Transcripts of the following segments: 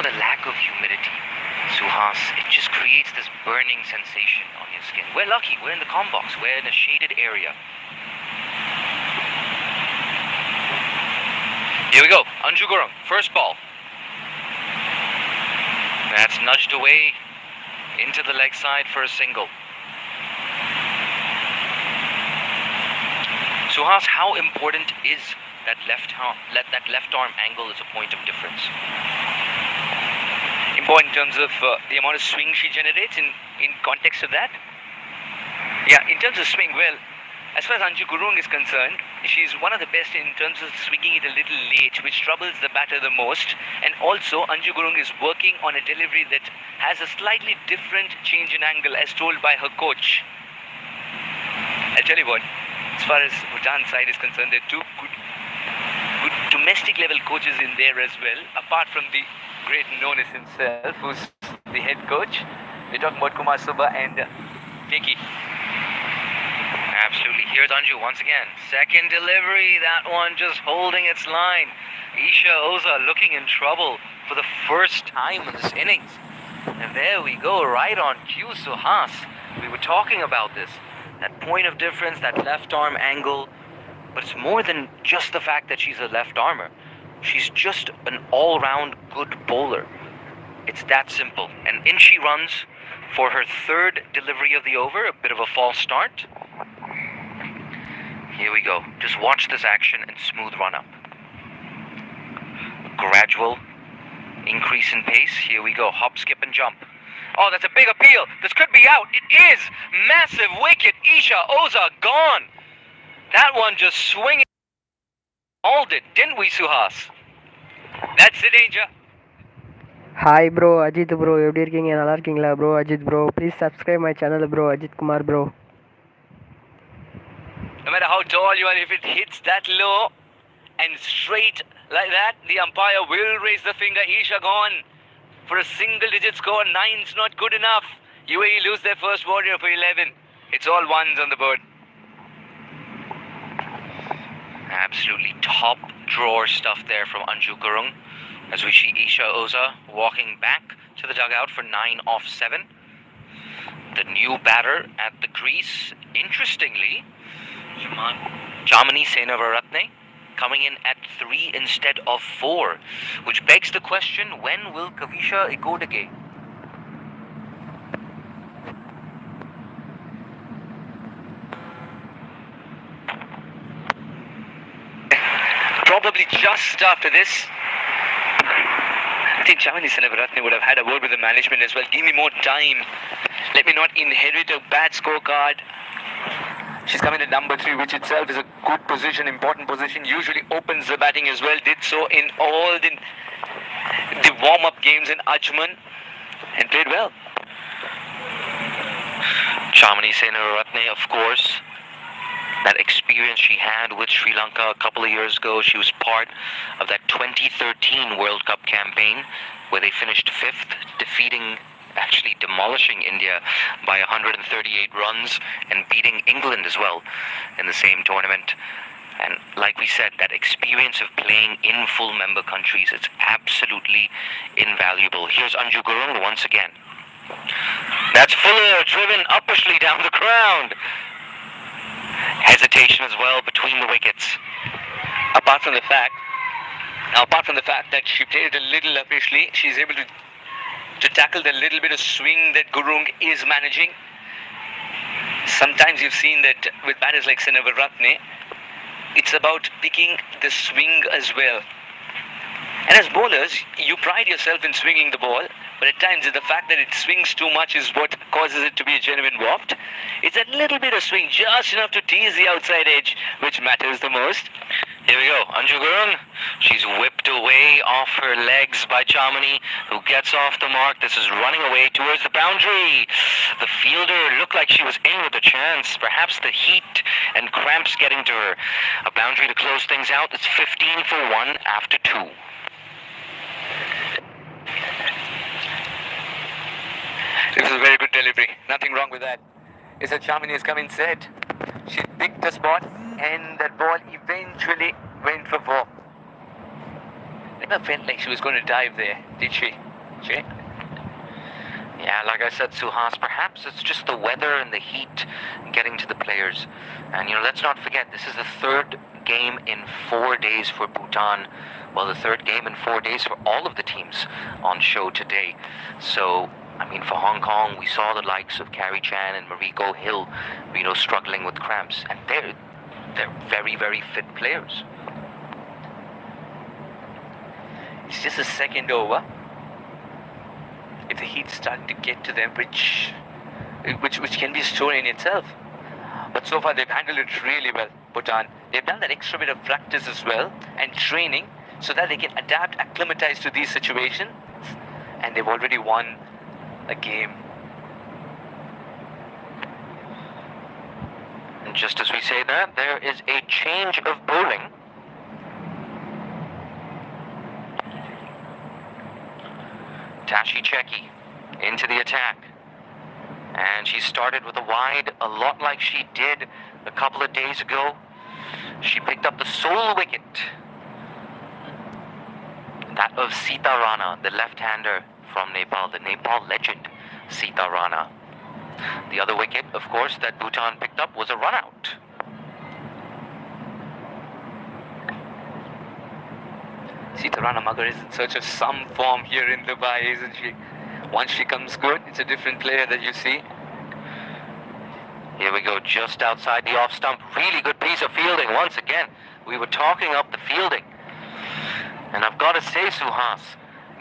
more the lack of humidity. Suhas, it just creates this burning sensation on your skin. We're lucky, we're in the comm box, we're in a shaded area. Here we go, Anju Gurung, first ball. That's nudged away into the leg side for a single. Suhas, how important is that left arm angle as a point of difference? Important in terms of the amount of swing she generates in context of that? Yeah, in terms of swing, well, as far as Anju Gurung is concerned, she's one of the best in terms of swinging it a little late, which troubles the batter the most. And also, Anju Gurung is working on a delivery that has a slightly different change in angle as told by her coach. I'll tell you what, as far as Bhutan side is concerned, there are two good domestic level coaches in there as well, apart from the great Nonis himself, who's the head coach. We're talking about Kumar Subba and Vicky. Absolutely. Here's Anju once again. Second delivery, that one just holding its line. Isha Oza looking in trouble for the first time in this innings. And there we go, right on cue, Suhas. We were talking about this. That point of difference, that left arm angle. But it's more than just the fact that she's a left armer. She's just an all-round good bowler. It's that simple. And in she runs for her third delivery of the over, a bit of a false start. Here we go. Just watch this action and smooth run up. Gradual increase in pace. Here we go. Hop, skip, and jump. Oh, that's a big appeal. This could be out. It is. Massive wicket. Isha Oza gone. That one just swinging. Hauled it, didn't we, Suhas? That's the danger. Hi bro, Ajit bro, எப்படி இருக்கீங்க? நல்லா இருக்கீங்களா bro? Ajit bro, please subscribe my channel bro, Ajit Kumar bro. No matter how tall you are, if it hits that low and straight like that, the umpire will raise the finger. Isha gone for a single digit score. 9's not good enough. UAE lose their first warrior for 11. It's all ones on the board. Absolutely top drawer stuff there from Anju Gurung as we see Isha Oza walking back to the dugout for 9 off 7. The new batter at the crease, interestingly, Jamini Senavaratne coming in at 3 instead of 4, which begs the question, when will Kavisha Igodage probably just after this? I think Jamini Senavaratne would have had a word with the management as well. Give me more time. Let me not inherit a bad scorecard. She's coming to number 3, which itself is a good position, important position. Usually opens the batting as well. Did so in all the warm-up games in Ajman and played well. Jamini Senavaratne, of course. That experience she had with Sri Lanka a couple of years ago. She was part of that 2013 World Cup campaign where they finished 5th, actually demolishing India by 138 runs and beating England as well in the same tournament. And like we said, that experience of playing in full member countries, it's absolutely invaluable. Here's Anju Gurung once again. That's Fuller driven uppishly down the ground. Hesitation as well between the wickets. Apart from the fact that she played a little uppishly, she's able to tackle the little bit of swing that Gurung is managing. Sometimes you've seen that with batters like Senavaratne, it's about picking the swing as well. And as bowlers, you pride yourself in swinging the ball, but at times the fact that it swings too much is what causes it to be a genuine waft. It's a little bit of swing, just enough to tease the outside edge, which matters the most. Here we go, Anju Gurung. She's whipped away off her legs by Jamini, who gets off the mark. This is running away towards the boundary. The fielder looked like she was in with a chance. Perhaps the heat and cramps getting to her. A boundary to close things out. It's 15 for 1 after 2. This is a very good delivery. Nothing wrong with that. It's that Jamini has come in set. She picked a spot and that ball eventually went for 4. Never felt like she was going to dive there, did she? Jay? Yeah, like I said, Suhas, perhaps it's just the weather and the heat getting to the players. And, let's not forget, this is the third game in 4 days for Bhutan. Well, the third game in 4 days for all of the teams on show today. So, for Hong Kong, we saw the likes of Carrie Chan and Mariko Hill, struggling with cramps. And they're very, very fit players. It's just a second over. If the heat's starting to get to them, which can be a story in itself. But so far they've handled it really well, Bhutan. They've done that extra bit of practice as well and training so that they can adapt, acclimatize to these situations. And they've already won a game. And just as we say that, there is a change of bowling. Tashi Cheki into the attack. And she started with a wide, a lot like she did a couple of days ago. She picked up the sole wicket. That of Sita Rana, the left-hander from Nepal, the Nepal legend, Sita Rana. The other wicket, of course, that Bhutan picked up was a run-out. Sita Rana Magar is in search of some form here in Dubai, isn't she? Once she comes good, it's a different player that you see. Here we go, just outside the off stump. Really good piece of fielding once again. We were talking up the fielding. And I've got to say, Suhas,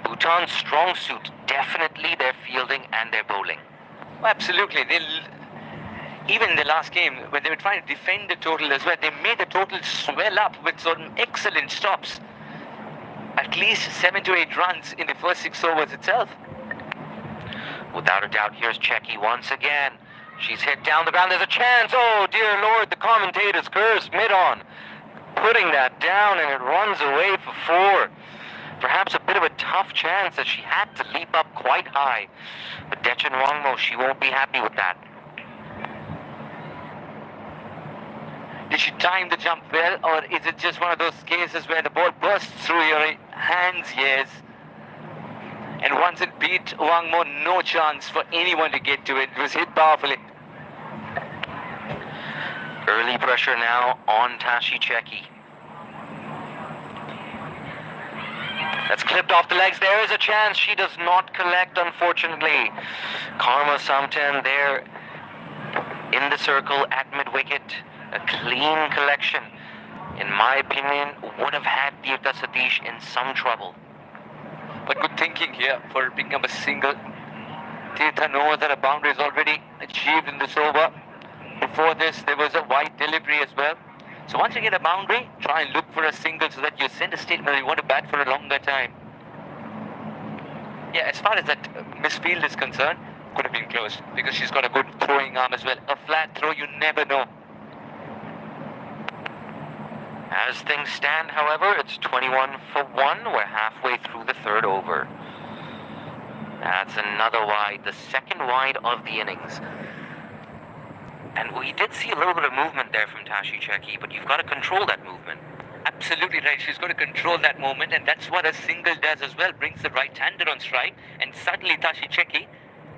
Bhutan's strong suit, definitely their fielding and their bowling. Oh, absolutely. Even in the last game, when they were trying to defend the total as well, they made the total swell up with some excellent stops. At least 7 to 8 runs in the first 6 overs itself. Without a doubt, here's Cheki once again. She's hit down the ground. There's a chance. Oh, dear Lord, the commentator's curse mid-on. Putting that down, and it runs away for 4. Perhaps a bit of a tough chance that she had to leap up quite high. But Dechen Wangmo, she won't be happy with that. Did she time the jump well, or is it just one of those cases where the ball bursts through your hands? Yes. And once it beat Wangmo, no chance for anyone to get to it. It was hit powerfully. Early pressure now on Tashi Cheki. That's clipped off the legs. There is a chance. She does not collect, unfortunately. Karma Samten there in the circle at mid-wicket. A clean collection, in my opinion, would have had Tirtha Satish in some trouble. But good thinking here for picking up a single. Tirtha knows that a boundary is already achieved in this over. Before this, there was a wide delivery as well. So once you get a boundary, try and look for a single so that you send a statement that you want to bat for a longer time. Yeah, as far as that misfield is concerned, could have been close because she's got a good throwing arm as well. A flat throw, you never know. As things stand, however, it's 21 for 1. We're halfway through the third over. That's another wide, the second wide of the innings. And we did see a little bit of movement there from Tashi Cheki, but you've got to control that movement. Absolutely right. She's got to control that moment, and that's what a single does as well. Brings the right-hander on strike, and suddenly Tashi Cheki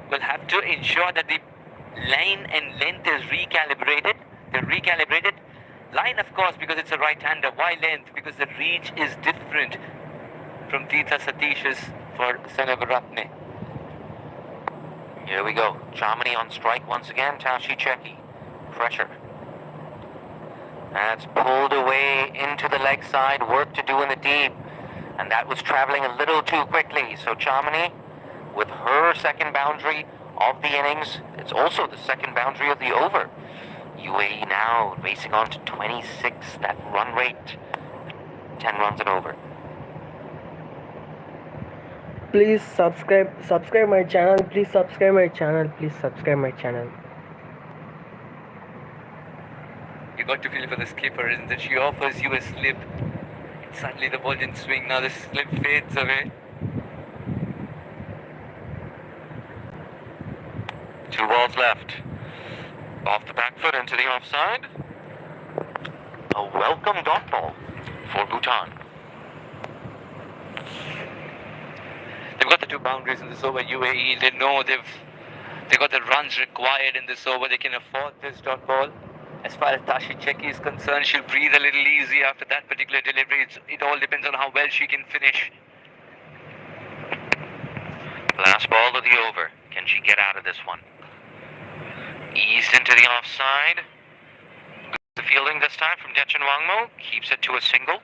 will have to ensure that the line and length is recalibrated. They're recalibrated. Line, of course, because it's a right-hander. Why length? Because the reach is different from Tirtha Satish's for Sanavaratne. Here we go. Chamini on strike once again. Tashi Cheki. Pressure. That's pulled away into the leg side. Work to do in the deep. And that was traveling a little too quickly. So Chamini, with her second boundary of the innings, it's also the second boundary of the over. UAE now racing on to 26, that run rate, 10 runs and over. Please subscribe my channel. Please subscribe my channel. Please subscribe my channel. You got to feel for the skipper, isn't it? She offers you a slip. And suddenly the ball didn't swing. Now the slip fades away. 2 balls left. Off the back foot into the offside. A welcome dot ball for Bhutan. They've got the 2 boundaries in this over. UAE, they know they got the runs required in this over. They can afford this dot ball. As far as Tashi Cheki is concerned, she'll breathe a little easy after that particular delivery. It all depends on how well she can finish. Last ball of the over. Can she get out of this one? Eased into the offside. Good fielding this time from Dechen Wangmo. Keeps it to a single.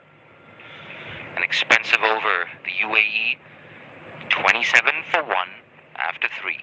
An expensive over. The UAE 27 for 1 after 3.